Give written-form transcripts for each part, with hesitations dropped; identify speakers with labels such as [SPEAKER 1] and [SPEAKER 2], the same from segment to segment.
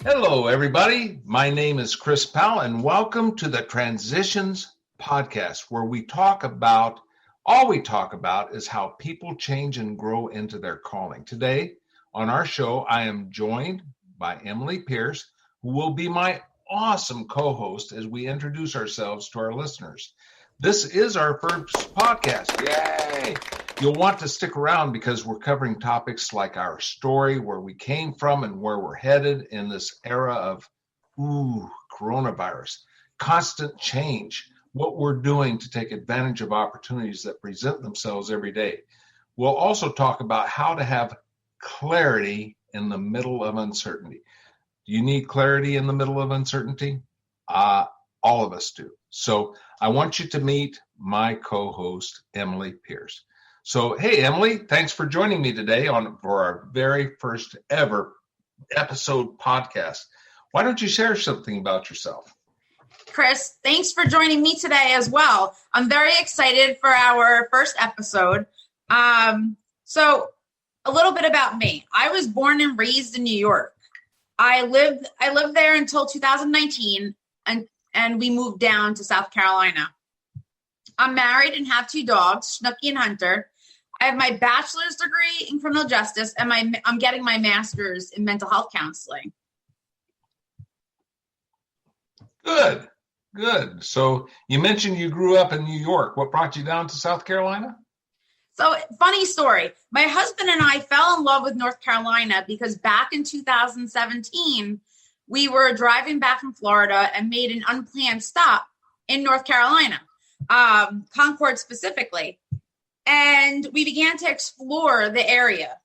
[SPEAKER 1] Hello, everybody. My name is Chris Powell, and welcome to the Transitions Podcast, where all we talk about is how people change and grow into their calling. Today on our show, I am joined by Emily Pierce, who will be my awesome co-host as we introduce ourselves to our listeners. This is our first podcast. Yay! You'll want to stick around because we're covering topics like our story, where we came from, and where we're headed in this era of coronavirus, constant change, what we're doing to take advantage of opportunities that present themselves every day. We'll also talk about how to have clarity in the middle of uncertainty. Do you need clarity in the middle of uncertainty? All of us do. So I want you to meet my co-host, Emily Pierce. So, hey, Emily, thanks for joining me today for our very first ever episode podcast. Why don't you share something about yourself?
[SPEAKER 2] Chris, thanks for joining me today as well. I'm very excited for our first episode. So a little bit about me. I was born and raised in New York. I lived there until 2019, and we moved down to South Carolina. I'm married and have two dogs, Snooky and Hunter. I have my bachelor's degree in criminal justice, and I'm getting my master's in mental health counseling.
[SPEAKER 1] Good. So you mentioned you grew up in New York. What brought you down to South Carolina?
[SPEAKER 2] So, funny story. My husband and I fell in love with North Carolina because back in 2017, we were driving back from Florida and made an unplanned stop in North Carolina, Concord specifically. And we began to explore the area.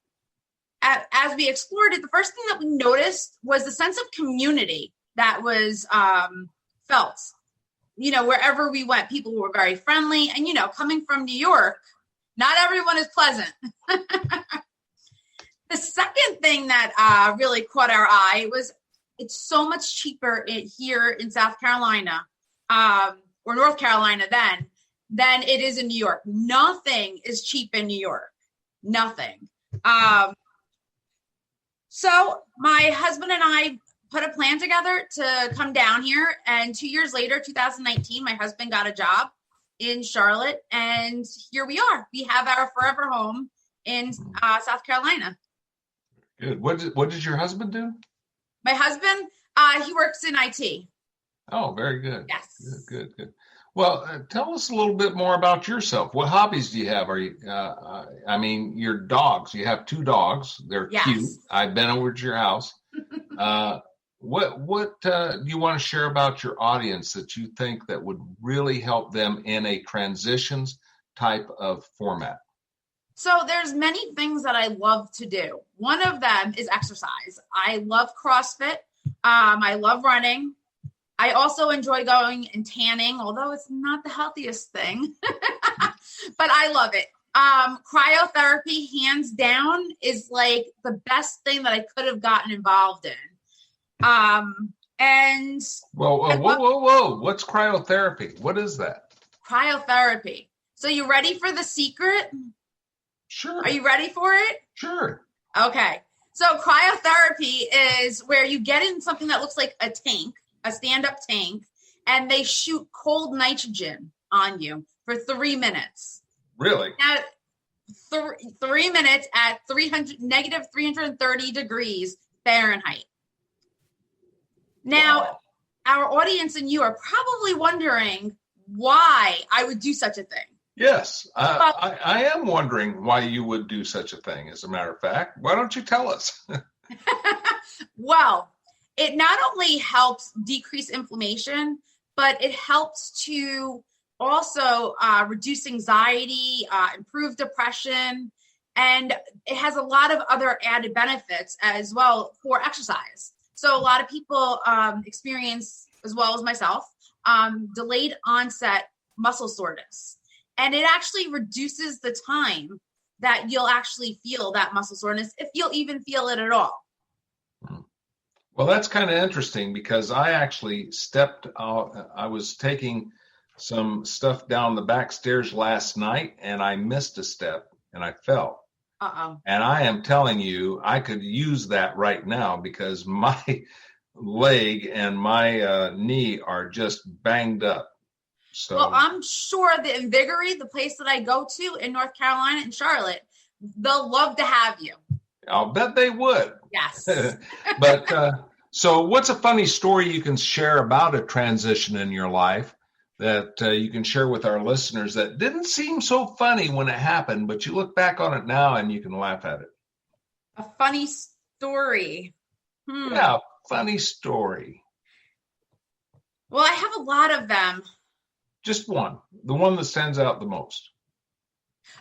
[SPEAKER 2] As we explored it, the first thing that we noticed was the sense of community that was felt. Wherever we went, people were very friendly. And, coming from New York, not everyone is pleasant. The second thing that really caught our eye was it's so much cheaper here in South Carolina, or North Carolina then, than it is in New York. Nothing is cheap in New York. Nothing. So my husband and I put a plan together to come down here. And 2 years later, 2019, my husband got a job in Charlotte. And here we are. We have our forever home in South Carolina.
[SPEAKER 1] Good. What does your husband do?
[SPEAKER 2] My husband, he works in IT.
[SPEAKER 1] Oh, very good.
[SPEAKER 2] Yes.
[SPEAKER 1] Good. Well, tell us a little bit more about yourself. What hobbies do you have? Are you, your dogs, you have two dogs. They're cute. I've been over to your house. What do you want to share about your audience that you think that would really help them in a transitions type of format?
[SPEAKER 2] So there's many things that I love to do. One of them is exercise. I love CrossFit. I love running. I also enjoy going and tanning, although it's not the healthiest thing, but I love it. Cryotherapy, hands down, is like the best thing that I could have gotten involved in.
[SPEAKER 1] Whoa. What's cryotherapy? What is that?
[SPEAKER 2] Cryotherapy. So you ready for the secret?
[SPEAKER 1] Sure.
[SPEAKER 2] Are you ready for it?
[SPEAKER 1] Sure.
[SPEAKER 2] Okay. So cryotherapy is where you get in something that looks like a tank, a stand-up tank, and they shoot cold nitrogen on you for 3 minutes.
[SPEAKER 1] Really?
[SPEAKER 2] At 3 minutes at negative 330 degrees Fahrenheit. Now, Our audience and you are probably wondering why I would do such a thing.
[SPEAKER 1] Yes, I am wondering why you would do such a thing, as a matter of fact. Why don't you tell us?
[SPEAKER 2] Well, it not only helps decrease inflammation, but it helps to also reduce anxiety, improve depression, and it has a lot of other added benefits as well for exercise. So a lot of people experience, as well as myself, delayed onset muscle soreness. And it actually reduces the time that you'll actually feel that muscle soreness, if you'll even feel it at all.
[SPEAKER 1] Well, that's kind of interesting because I actually stepped out. I was taking some stuff down the back stairs last night and I missed a step and I fell.
[SPEAKER 2] Uh-oh.
[SPEAKER 1] And I am telling you, I could use that right now because my leg and my knee are just banged up. So,
[SPEAKER 2] well, I'm sure the Invigory, the place that I go to in North Carolina and Charlotte, they'll love to have you.
[SPEAKER 1] I'll bet they would.
[SPEAKER 2] Yes.
[SPEAKER 1] But so what's a funny story you can share about a transition in your life that you can share with our listeners that didn't seem so funny when it happened, but you look back on it now and you can laugh at it?
[SPEAKER 2] A funny story.
[SPEAKER 1] Yeah, funny story.
[SPEAKER 2] Well, I have a lot of them.
[SPEAKER 1] Just one, the one that stands out the most.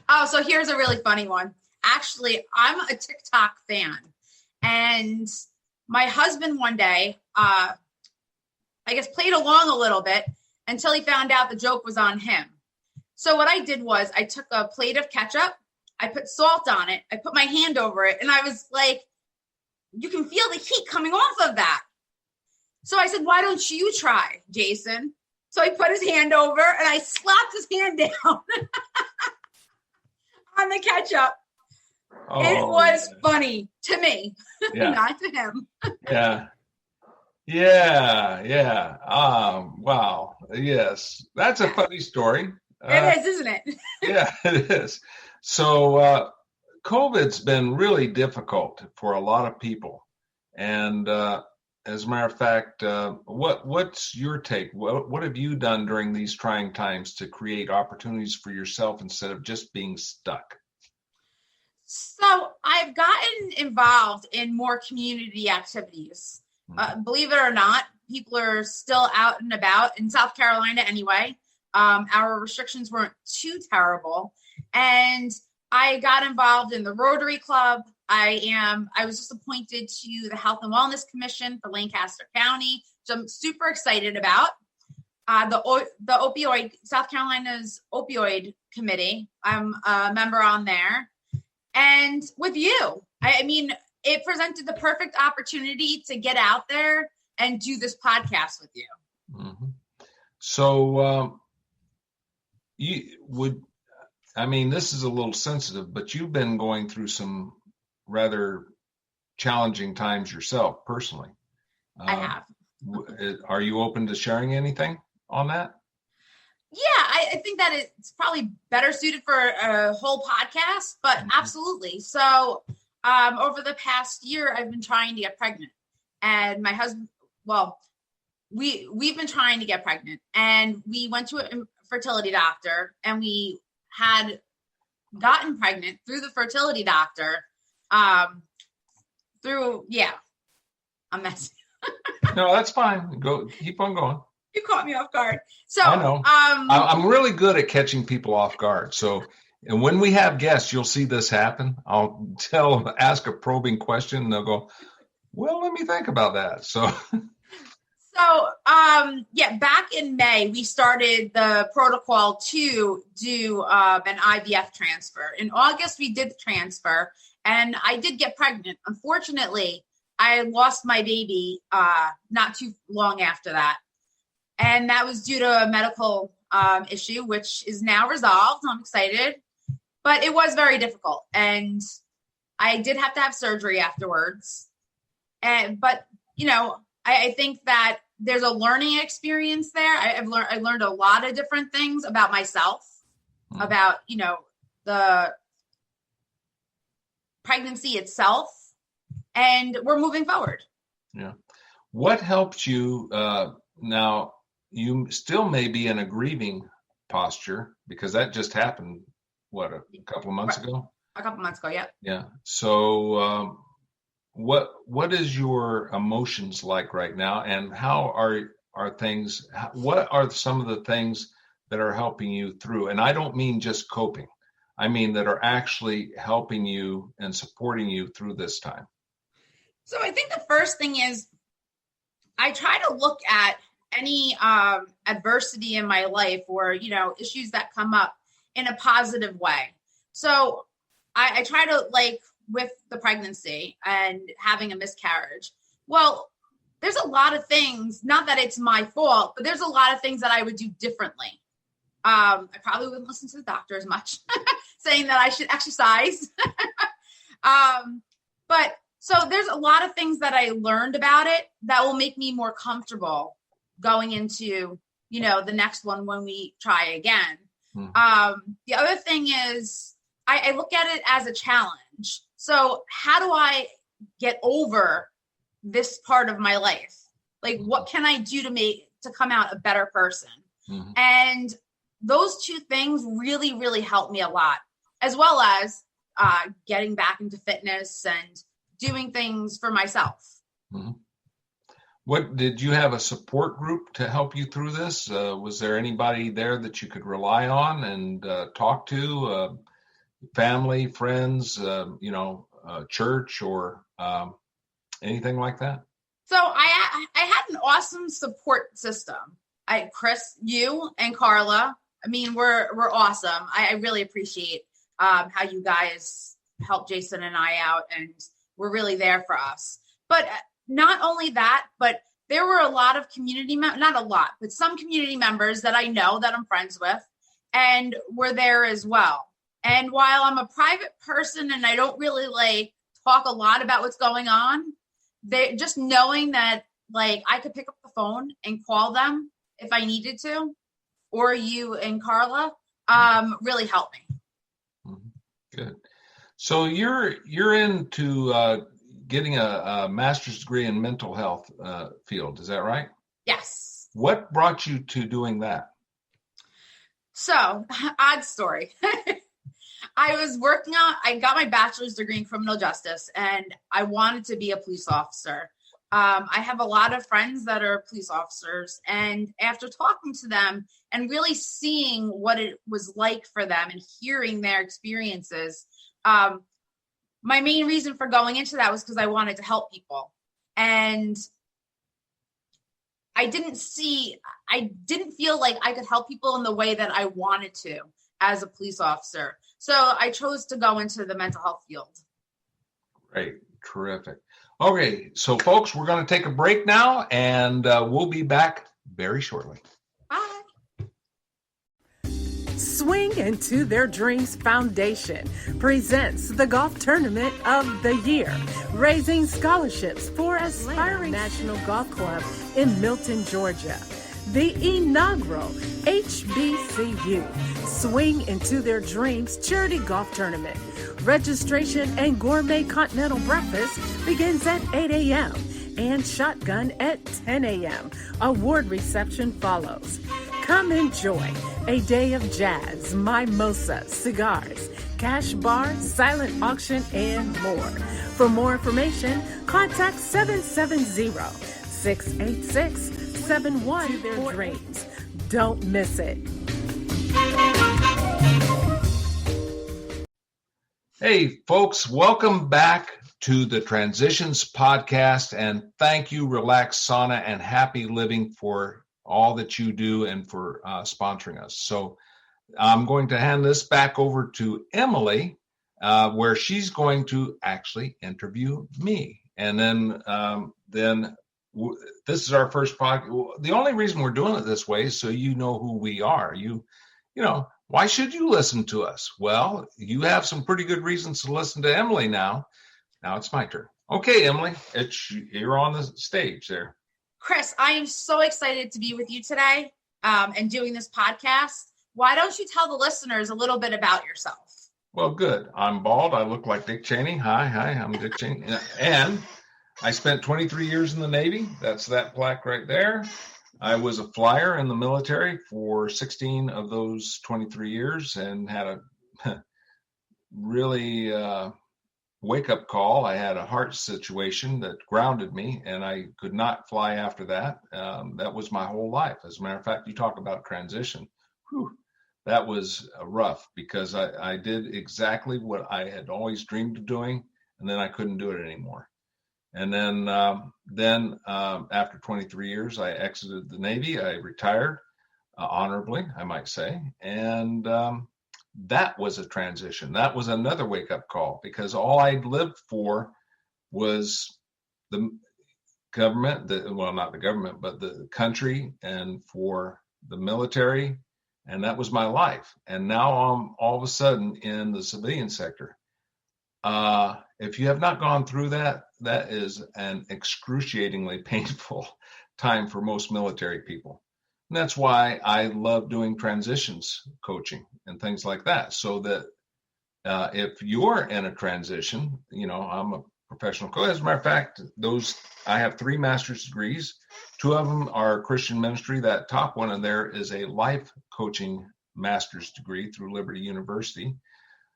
[SPEAKER 2] Oh, so here's a really funny one. Actually, I'm a TikTok fan. And my husband one day, I guess, played along a little bit until he found out the joke was on him. So what I did was I took a plate of ketchup, I put salt on it, I put my hand over it, and I was like, you can feel the heat coming off of that. So I said, why don't you try, Jason? So he put his hand over and I slapped his hand down on the ketchup. Oh, it was funny to me, not to him.
[SPEAKER 1] Yeah. Wow. Yes. That's a funny story.
[SPEAKER 2] It is, isn't it?
[SPEAKER 1] Yeah, it is. So COVID's been really difficult for a lot of people. And as a matter of fact, what's your take? What have you done during these trying times to create opportunities for yourself instead of just being stuck?
[SPEAKER 2] So I've gotten involved in more community activities. Believe it or not, people are still out and about in South Carolina anyway. Our restrictions weren't too terrible. And I got involved in the Rotary Club. I was just appointed to the Health and Wellness Commission for Lancaster County, which I'm super excited about. The opioid, South Carolina's opioid committee, I'm a member on there. And with you, I mean, it presented the perfect opportunity to get out there and do this podcast with you.
[SPEAKER 1] Mm-hmm. So this is a little sensitive, but you've been going through some rather challenging times yourself personally.
[SPEAKER 2] I have.
[SPEAKER 1] Are you open to sharing anything on that?
[SPEAKER 2] Yeah, I think that it's probably better suited for a whole podcast, but absolutely. So over the past year, I've been trying to get pregnant. And my husband, we've been trying to get pregnant. And we went to a fertility doctor, and we had gotten pregnant through the fertility doctor. I'm messing.
[SPEAKER 1] No, that's fine. Keep on going.
[SPEAKER 2] You caught me off guard. So
[SPEAKER 1] I know. I'm really good at catching people off guard. So, and when we have guests, you'll see this happen. I'll ask a probing question, and they'll go, "Well, let me think about that." So,
[SPEAKER 2] back in May, we started the protocol to do an IVF transfer. In August, we did the transfer, and I did get pregnant. Unfortunately, I lost my baby not too long after that. And that was due to a medical issue, which is now resolved. I'm excited. But it was very difficult. And I did have to have surgery afterwards. But I think that there's a learning experience there. I learned a lot of different things about myself, about, the pregnancy itself. And we're moving forward.
[SPEAKER 1] Yeah. What helped you now? You still may be in a grieving posture because that just happened, a couple of months ago?
[SPEAKER 2] A couple of months ago, yeah.
[SPEAKER 1] Yeah. So what is your emotions like right now, and how are things, what are some of the things that are helping you through? And I don't mean just coping. I mean that are actually helping you and supporting you through this time.
[SPEAKER 2] So I think the first thing is I try to look at any adversity in my life or, issues that come up in a positive way. So I try to, with the pregnancy and having a miscarriage, well, there's a lot of things, not that it's my fault, but there's a lot of things that I would do differently. I probably wouldn't listen to the doctor as much, saying that I should exercise. But So there's a lot of things that I learned about it that will make me more comfortable going into, the next one when we try again. The other thing is I look at it as a challenge. So how do I get over this part of my life? Like, what can I do to come out a better person? And those two things really, really helped me a lot, as well as getting back into fitness and doing things for myself.
[SPEAKER 1] What did you have a support group to help you through this? Was there anybody there that you could rely on and talk to? Family, friends, church, or anything like that?
[SPEAKER 2] So I had an awesome support system. Chris, you and Carla. I mean, we're awesome. I really appreciate how you guys help Jason and I out, and we're really there for us. But not only that, but there were a lot of not a lot, but some community members that I know that I'm friends with, and were there as well. And while I'm a private person and I don't really talk a lot about what's going on, they just knowing that I could pick up the phone and call them if I needed to, or you and Carla, really helped me.
[SPEAKER 1] Good. So you're into getting a master's degree in mental health field. Is that right?
[SPEAKER 2] Yes.
[SPEAKER 1] What brought you to doing that?
[SPEAKER 2] So, odd story. I got my bachelor's degree in criminal justice, and I wanted to be a police officer. I have a lot of friends that are police officers, and after talking to them and really seeing what it was like for them and hearing their experiences, my main reason for going into that was because I wanted to help people. And I didn't feel like I could help people in the way that I wanted to as a police officer. So I chose to go into the mental health field.
[SPEAKER 1] Great. Terrific. Okay. So folks, we're going to take a break now, and we'll be back very shortly.
[SPEAKER 2] Bye.
[SPEAKER 3] Swing Into Their Dreams Foundation presents the Golf Tournament of the Year, raising scholarships for aspiring National Golf Club in Milton, Georgia. The inaugural HBCU Swing Into Their Dreams Charity Golf Tournament. Registration and gourmet continental breakfast begins at 8 a.m. and shotgun at 10 a.m. Award reception follows. Come enjoy a day of jazz, mimosa, cigars, cash bar, silent auction, and more. For more information, contact 770-686-7148. Their dreams. Don't miss it.
[SPEAKER 1] Hey, folks, welcome back to the Transitions Podcast, and thank you, Relax Sauna and Happy Living, for all that you do and for sponsoring us. So I'm going to hand this back over to Emily, where she's going to actually interview me. And then this is our first podcast. The only reason we're doing it this way is so you know who we are. You know, why should you listen to us? Well, you have some pretty good reasons to listen to Emily now. Now it's my turn. Okay, Emily, you're on the stage there.
[SPEAKER 2] Chris, I am so excited to be with you today and doing this podcast. Why don't you tell the listeners a little bit about yourself?
[SPEAKER 1] Well, good. I'm bald. I look like Dick Cheney. Hi, I'm Dick Cheney. And I spent 23 years in the Navy. That's that plaque right there. I was a flyer in the military for 16 of those 23 years and had a really wake-up call. I had a heart situation that grounded me, and I could not fly after that. That was my whole life. As a matter of fact, you talk about transition. Whew, that was rough because I did exactly what I had always dreamed of doing, and then I couldn't do it anymore. And then after 23 years, I exited the Navy. I retired honorably, I might say. And that was a transition. That was another wake-up call because all I'd lived for was the government, not the government, but the country, and for the military. And that was my life. And now I'm all of a sudden in the civilian sector. if you have not gone through that, that is an excruciatingly painful time for most military people. And that's why I love doing transitions coaching and things like that, so that if you're in a transition, I'm a professional coach. As a matter of fact, I have 3 master's degrees. 2 of them are Christian ministry. That top one in there is a life coaching master's degree through Liberty University.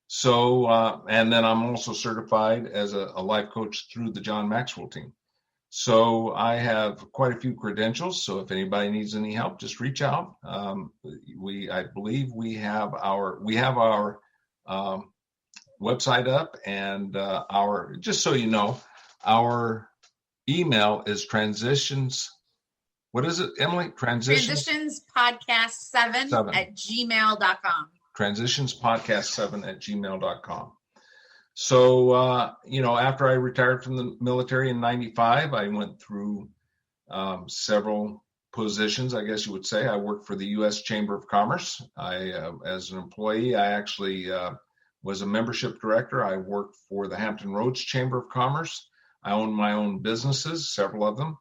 [SPEAKER 1] So, and then I'm also certified as a life coach through the John Maxwell team. So I have quite a few credentials. So if anybody needs any help, just reach out. I believe we have our website up, and just so you know, our email is transitions. What is it, Emily?
[SPEAKER 2] Transitionspodcast7@gmail.com.
[SPEAKER 1] Transitionspodcast7@gmail.com. So, after I retired from the military in 95, I went through several positions, I guess you would say. I worked for the U.S. Chamber of Commerce. As an employee, I actually was a membership director. I worked for the Hampton Roads Chamber of Commerce. I owned my own businesses, several of them.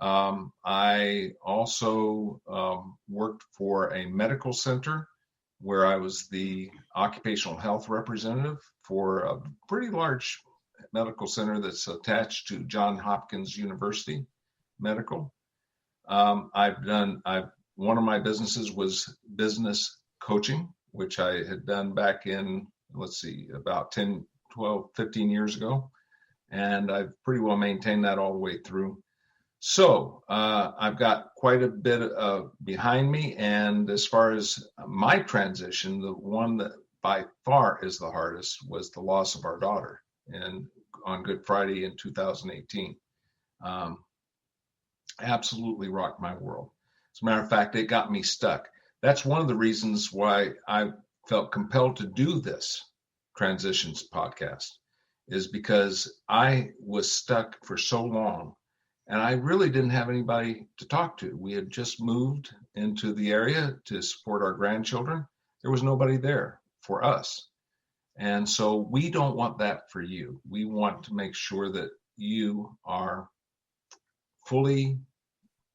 [SPEAKER 1] I also worked for a medical center where I was the occupational health representative for a pretty large medical center that's attached to Johns Hopkins University Medical. One of my businesses was business coaching, which I had done back in, about 10, 12, 15 years ago. And I've pretty well maintained that all the way through. So I've got quite a bit behind me. And as far as my transition, the one that by far is the hardest was the loss of our daughter on Good Friday in 2018. Absolutely rocked my world. As a matter of fact, it got me stuck. That's one of the reasons why I felt compelled to do this Transitions podcast, is because I was stuck for so long. And I really didn't have anybody to talk to. We had just moved into the area to support our grandchildren. There was nobody there for us. And so we don't want that for you. We want to make sure that you are fully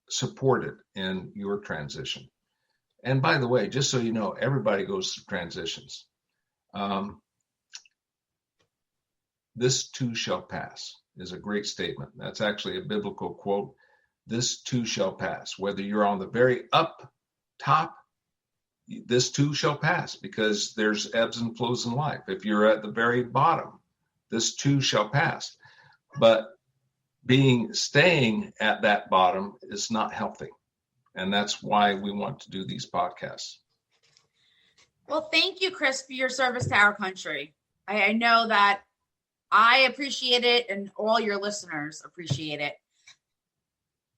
[SPEAKER 1] supported in your transition. And by the way, just so you know, everybody goes through transitions. This too shall pass is a great statement. That's actually a biblical quote. This too shall pass. Whether you're on the very up top, this too shall pass, because there's ebbs and flows in life. If you're at the very bottom, this too shall pass. But staying at that bottom is not healthy. And that's why we want to do these podcasts.
[SPEAKER 2] Well, thank you, Chris, for your service to our country. I know that I appreciate it, and all your listeners appreciate it.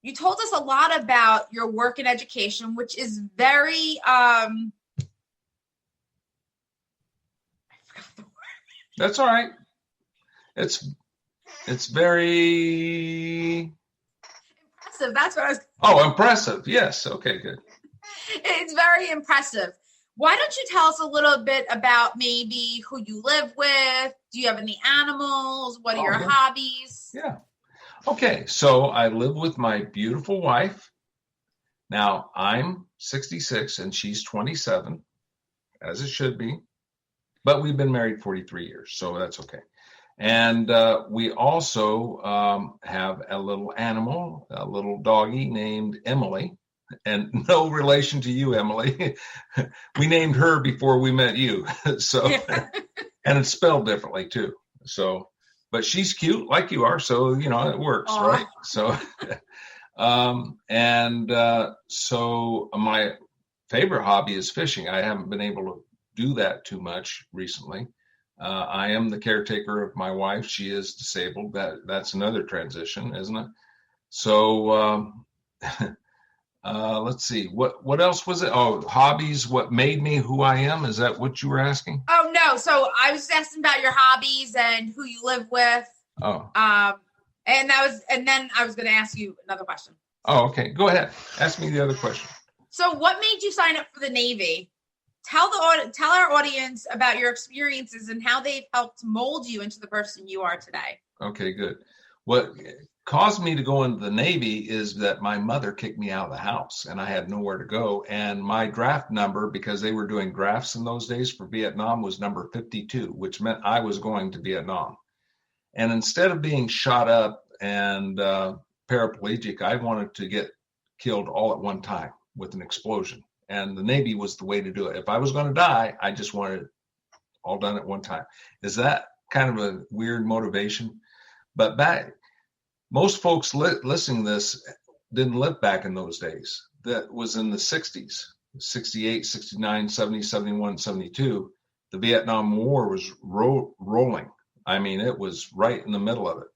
[SPEAKER 2] You told us a lot about your work in education, which is very, I forgot the word.
[SPEAKER 1] That's all right. It's very
[SPEAKER 2] impressive. That's what I was.
[SPEAKER 1] Oh, impressive. Yes. Okay, good.
[SPEAKER 2] It's very impressive. Why don't you tell us a little bit about maybe who you live with? Do you have any animals? What are your hobbies?
[SPEAKER 1] Yeah. Okay. So I live with my beautiful wife. Now I'm 66 and she's 27, as it should be. But we've been married 43 years, so that's okay. And we also have a little animal, a little doggie named Emily. And no relation to you, Emily. We named her before we met you. So, and it's spelled differently too. So, but she's cute like you are. So, it works, right? So, so my favorite hobby is fishing. I haven't been able to do that too much recently. I am the caretaker of my wife. She is disabled. That's another transition, isn't it? So, let's see. What else was it? Oh, hobbies. What made me who I am? Is that what you were asking?
[SPEAKER 2] Oh, no. So I was asking about your hobbies and who you live with.
[SPEAKER 1] Oh.
[SPEAKER 2] And then I was going to ask you another question.
[SPEAKER 1] Oh, okay. Go ahead. Ask me the other question.
[SPEAKER 2] So what made you sign up for the Navy? tell our audience about your experiences and how they've helped mold you into the person you are today.
[SPEAKER 1] Okay, good. What caused me to go into the Navy is that my mother kicked me out of the house and I had nowhere to go. And my draft number, because they were doing drafts in those days for Vietnam, was number 52, which meant I was going to Vietnam. And instead of being shot up and paraplegic, I wanted to get killed all at one time with an explosion. And the Navy was the way to do it. If I was going to die, I just wanted it all done at one time. Is that kind of a weird motivation? But most folks listening to this didn't live back in those days. That was in the 60s, 68, 69, 70, 71, 72. The Vietnam War was rolling. I mean, it was right in the middle of it.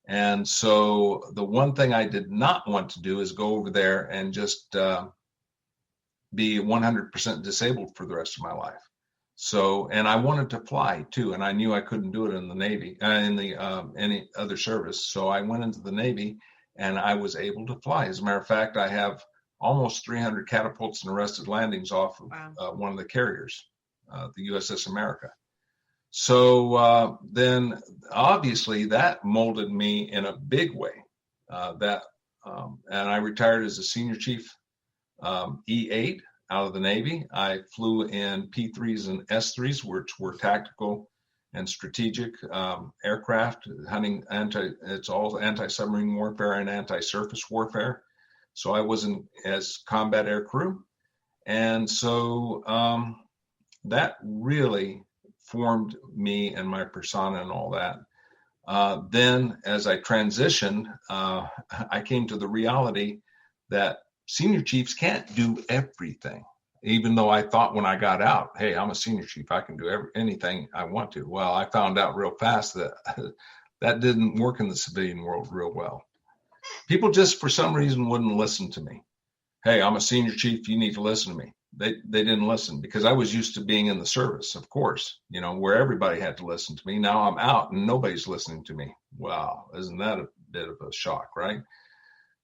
[SPEAKER 1] And so the one thing I did not want to do is go over there and just be 100% disabled for the rest of my life. So, and I wanted to fly too, and I knew I couldn't do it in the Navy, any other service. So I went into the Navy, and I was able to fly. As a matter of fact, I have almost 300 catapults and arrested landings off of one of the carriers, the USS America. So then, obviously, that molded me in a big way. And I retired as a senior chief E8. Out of the Navy. I flew in P3s and S3s, which were tactical and strategic aircraft, hunting it's all anti-submarine warfare and anti-surface warfare. So I wasn't as combat air crew. And so that really formed me and my persona and all that. Then as I transitioned, I came to the reality that senior chiefs can't do everything, even though I thought when I got out, hey, I'm a senior chief, I can do anything I want to. Well, I found out real fast that that didn't work in the civilian world real well. People just, for some reason, wouldn't listen to me. Hey, I'm a senior chief, you need to listen to me. They didn't listen because I was used to being in the service, of course, where everybody had to listen to me. Now I'm out and nobody's listening to me. Wow, isn't that a bit of a shock, right?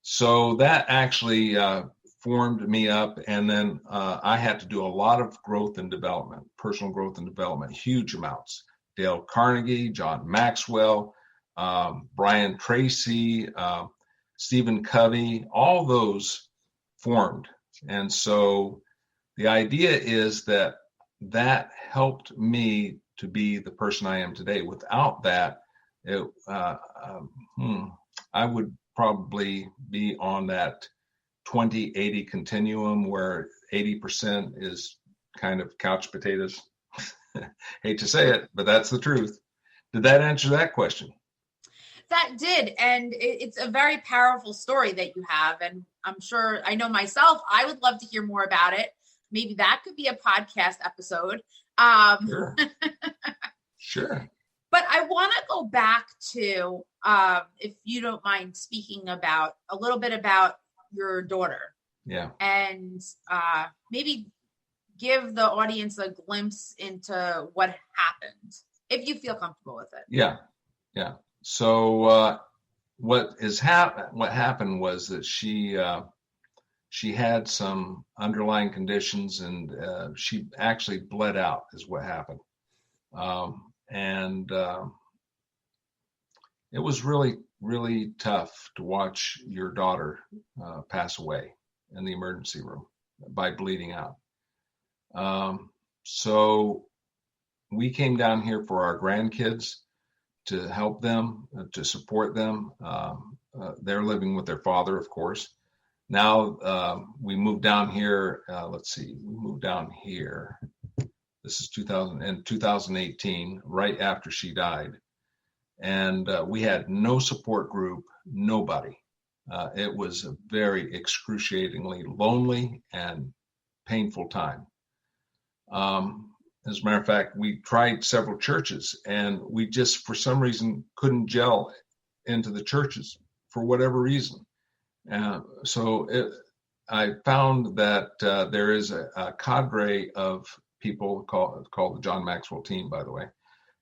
[SPEAKER 1] So that actually formed me up. And then I had to do a lot of growth and development, personal growth and development, huge amounts. Dale Carnegie, John Maxwell, Brian Tracy, Stephen Covey, all those formed. And so the idea is that helped me to be the person I am today. Without that, I would probably be on that 20-80 continuum where 80% is kind of couch potatoes. Hate to say it, but that's the truth. Did that answer that question?
[SPEAKER 2] That did. And it's a very powerful story that you have. And I'm sure, I know myself, I would love to hear more about it. Maybe that could be a podcast episode.
[SPEAKER 1] Sure.
[SPEAKER 2] But I want to go back to, if you don't mind speaking a little bit about your daughter.
[SPEAKER 1] Yeah. And
[SPEAKER 2] maybe give the audience a glimpse into what happened, if you feel comfortable with it.
[SPEAKER 1] Yeah. So what happened was that she had some underlying conditions, and she actually bled out is what happened. And it was really, really tough to watch your daughter pass away in the emergency room by bleeding out. So we came down here for our grandkids to help them, to support them. They're living with their father, of course. Now we moved down here. We moved down here. This is 2018, right after she died. And we had no support group, nobody. It was a very excruciatingly lonely and painful time. As a matter of fact, we tried several churches, and we just, for some reason, couldn't gel into the churches for whatever reason. I found that there is a cadre of people called the John Maxwell team, by the way,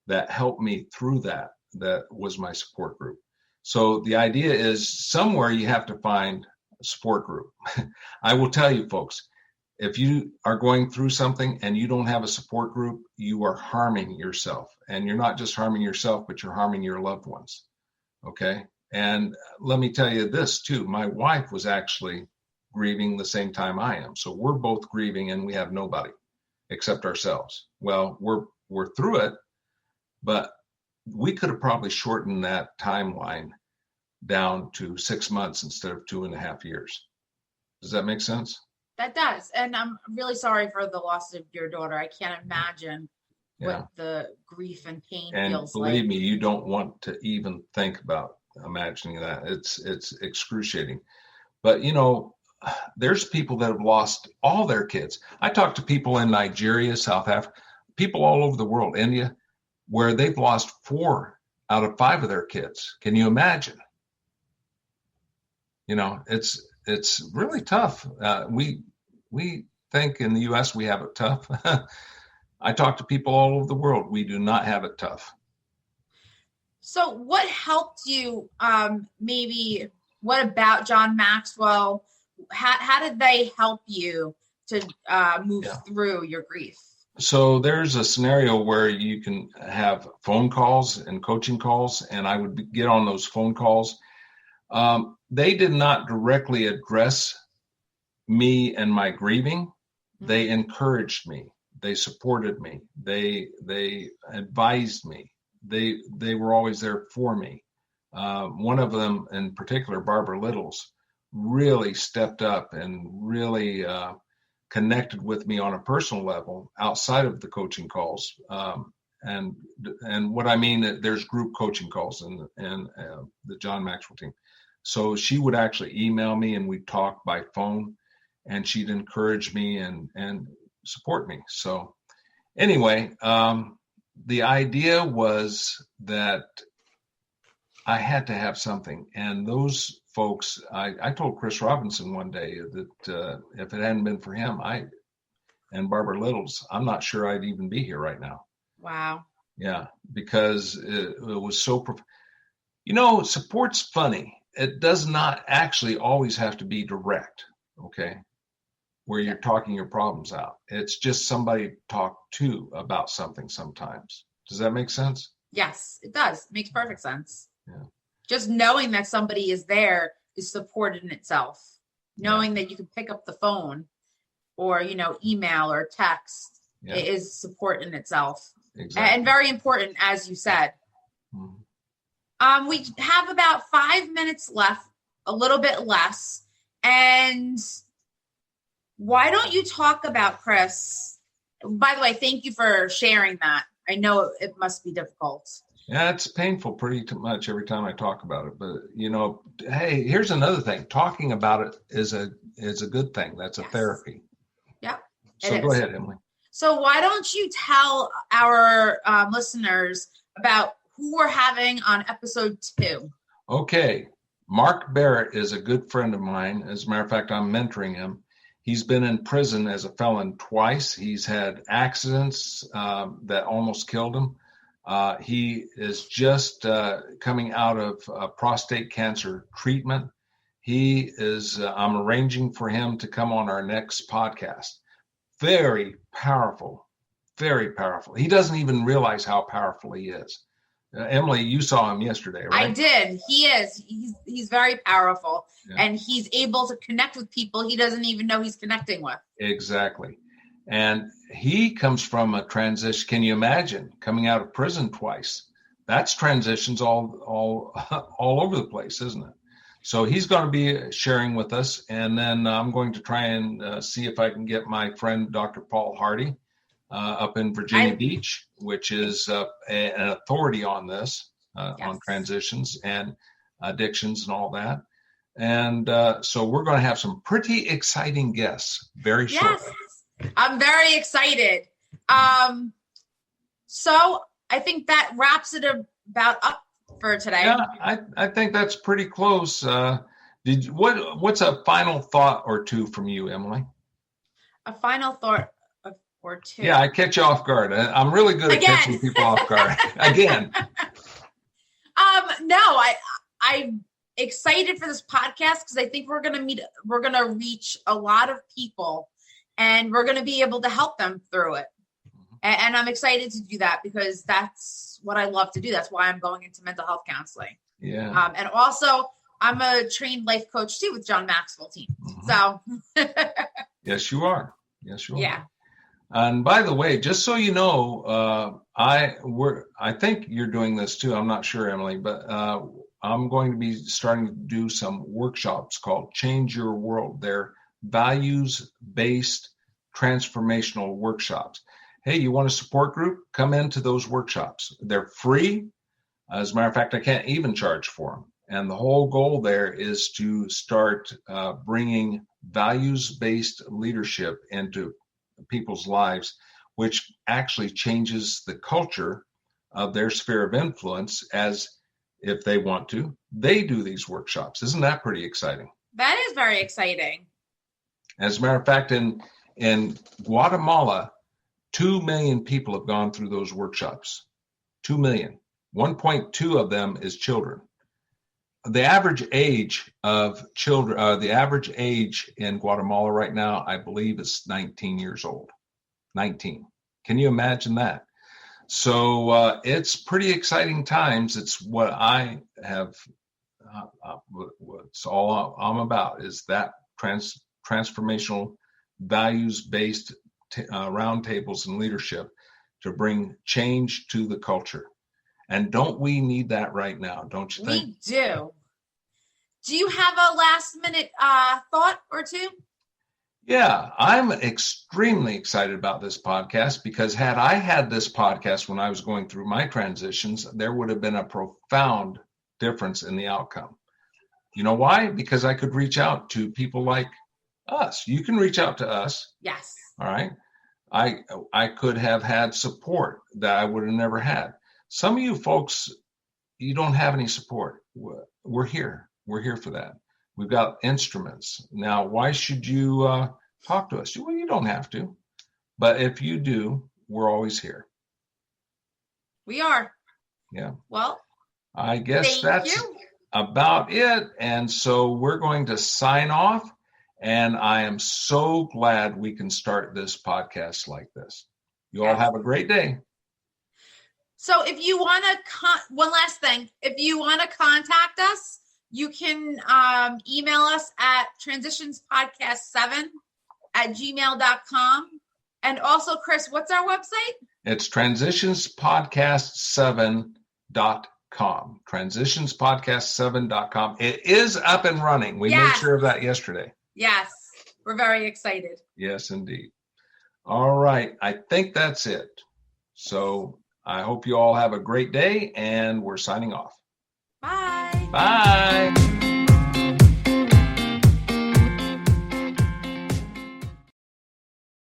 [SPEAKER 1] that helped me through that. That was my support group. So the idea is somewhere you have to find a support group. I will tell you, folks, If you are going through something and you don't have a support group, you are harming yourself. And you're not just harming yourself, but you're harming your loved ones. Okay. And let me tell you this too. My wife was actually grieving the same time I am. So we're both grieving and we have nobody except ourselves. Well, we're through it, but we could have probably shortened that timeline down to 6 months instead of 2.5 years. Does that make sense?
[SPEAKER 2] That does. And I'm really sorry for the loss of your daughter. I can't imagine what the grief and pain feels like. And
[SPEAKER 1] believe me, you don't want to even think about imagining that. It's excruciating. But, there's people that have lost all their kids. I talk to people in Nigeria, South Africa, people all over the world, India, where they've lost 4 out of 5 of their kids. Can you imagine? It's really tough. We think in the U.S. we have it tough. I talk to people all over the world. We do not have it tough.
[SPEAKER 2] So what helped you, what about John Maxwell? How did they help you to move through your grief?
[SPEAKER 1] So there's a scenario where you can have phone calls and coaching calls, and I would get on those phone calls. They did not directly address me and my grieving. They encouraged me. They supported me. They advised me. They were always there for me. One of them in particular, Barbara Littles, really stepped up and really connected with me on a personal level outside of the coaching calls. And what I mean, there's group coaching calls in the John Maxwell team. So she would actually email me and we'd talk by phone, and she'd encourage me and support me. So anyway, the idea was that I had to have something. And those folks, I told Chris Robinson one day that if it hadn't been for him, and Barbara Littles, I'm not sure I'd even be here right now.
[SPEAKER 2] Wow.
[SPEAKER 1] Yeah, because it was so, support's funny. It does not actually always have to be direct, okay, where you're talking your problems out. It's just somebody to talk to about something sometimes. Does that make sense?
[SPEAKER 2] Yes, it does. It makes perfect sense.
[SPEAKER 1] Yeah.
[SPEAKER 2] Just knowing that somebody is there is support in itself. Knowing that you can pick up the phone or, email or text is support in itself.
[SPEAKER 1] Exactly.
[SPEAKER 2] And very important, as you said.
[SPEAKER 1] Mm-hmm.
[SPEAKER 2] We have about 5 minutes left, a little bit less. And why don't you talk about, Chris? By the way, thank you for sharing that. I know it must be difficult.
[SPEAKER 1] Yeah, it's painful pretty much every time I talk about it. But, hey, here's another thing. Talking about it is a good thing. That's a therapy.
[SPEAKER 2] Yeah.
[SPEAKER 1] So go ahead, Emily.
[SPEAKER 2] So why don't you tell our listeners about who we're having on episode 2?
[SPEAKER 1] Okay. Mark Barrett is a good friend of mine. As a matter of fact, I'm mentoring him. He's been in prison as a felon twice. He's had accidents that almost killed him. He is just coming out of prostate cancer treatment. He is, I'm arranging for him to come on our next podcast. Very powerful, very powerful. He doesn't even realize how powerful he is. Emily, you saw him yesterday, right?
[SPEAKER 2] I did. He is. He's very powerful, and he's able to connect with people he doesn't even know he's connecting with.
[SPEAKER 1] Exactly. And he comes from a transition. Can you imagine coming out of prison twice? That's transitions all over the place, isn't it? So he's going to be sharing with us. And then I'm going to try and see if I can get my friend, Dr. Paul Hardy, up in Virginia Beach, which is an authority on this, on transitions and addictions and all that. And so we're going to have some pretty exciting guests very shortly.
[SPEAKER 2] I'm very excited. So I think that wraps it about up for today.
[SPEAKER 1] Yeah, I think that's pretty close. What's a final thought or two from you, Emily?
[SPEAKER 2] A final thought or two.
[SPEAKER 1] Yeah, I catch you off guard. I'm really good at catching people off guard. Again.
[SPEAKER 2] No, I'm excited for this podcast because I think we're gonna reach a lot of people and we're going to be able to help them through it. And I'm excited to do that because that's what I love to do. That's why I'm going into mental health counseling.
[SPEAKER 1] Yeah.
[SPEAKER 2] And also, I'm a trained life coach too with John Maxwell team. So.
[SPEAKER 1] Yes, you are. Yes, you are.
[SPEAKER 2] Yeah.
[SPEAKER 1] And by the way, just so you know, I think you're doing this too. I'm not sure, Emily, but I'm going to be starting to do some workshops called Change Your World. They're values-based transformational workshops. Hey, you want a support group? Come into those workshops. They're free. As a matter of fact, I can't even charge for them. And the whole goal there is to start bringing values-based leadership into people's lives, which actually changes the culture of their sphere of influence, as if they want to, they do these workshops. Isn't that pretty exciting?
[SPEAKER 2] That is very exciting.
[SPEAKER 1] As a matter of fact, in Guatemala, 2 million people have gone through those workshops. 2 million. 1.2 of them is children. The average age of children, the average age in Guatemala right now, I believe, is 19 years old. 19. Can you imagine that? So it's pretty exciting times. It's what I have, what's all I'm about is that transformational values-based roundtables and leadership to bring change to the culture. And don't we need that right now? Don't you think?
[SPEAKER 2] We do. Do you have a last minute thought or two?
[SPEAKER 1] Yeah, I'm extremely excited about this podcast because had I had this podcast when I was going through my transitions, there would have been a profound difference in the outcome. You know why? Because I could reach out to people like us. You can reach out to us.
[SPEAKER 2] Yes.
[SPEAKER 1] All right. I could have had support that I would have never had. Some of you folks, you don't have any support. We're here. We're here for that. We've got instruments. Now, why should you talk to us? Well, you don't have to. But if you do, we're always here.
[SPEAKER 2] We are.
[SPEAKER 1] Yeah.
[SPEAKER 2] Well,
[SPEAKER 1] I guess that's about it. And so we're going to sign off. And I am so glad we can start this podcast like this. You all have a great day.
[SPEAKER 2] So if you want to, one last thing, if you want to contact us, you can email us at transitionspodcast7@gmail.com. And also, Chris, what's our website?
[SPEAKER 1] It's transitionspodcast7.com. Transitionspodcast7.com. It is up and running. We made sure of that yesterday.
[SPEAKER 2] Yes, we're very excited.
[SPEAKER 1] Yes, indeed. All right. I think that's it. So I hope you all have a great day, and we're signing off.
[SPEAKER 2] Bye.
[SPEAKER 1] Bye.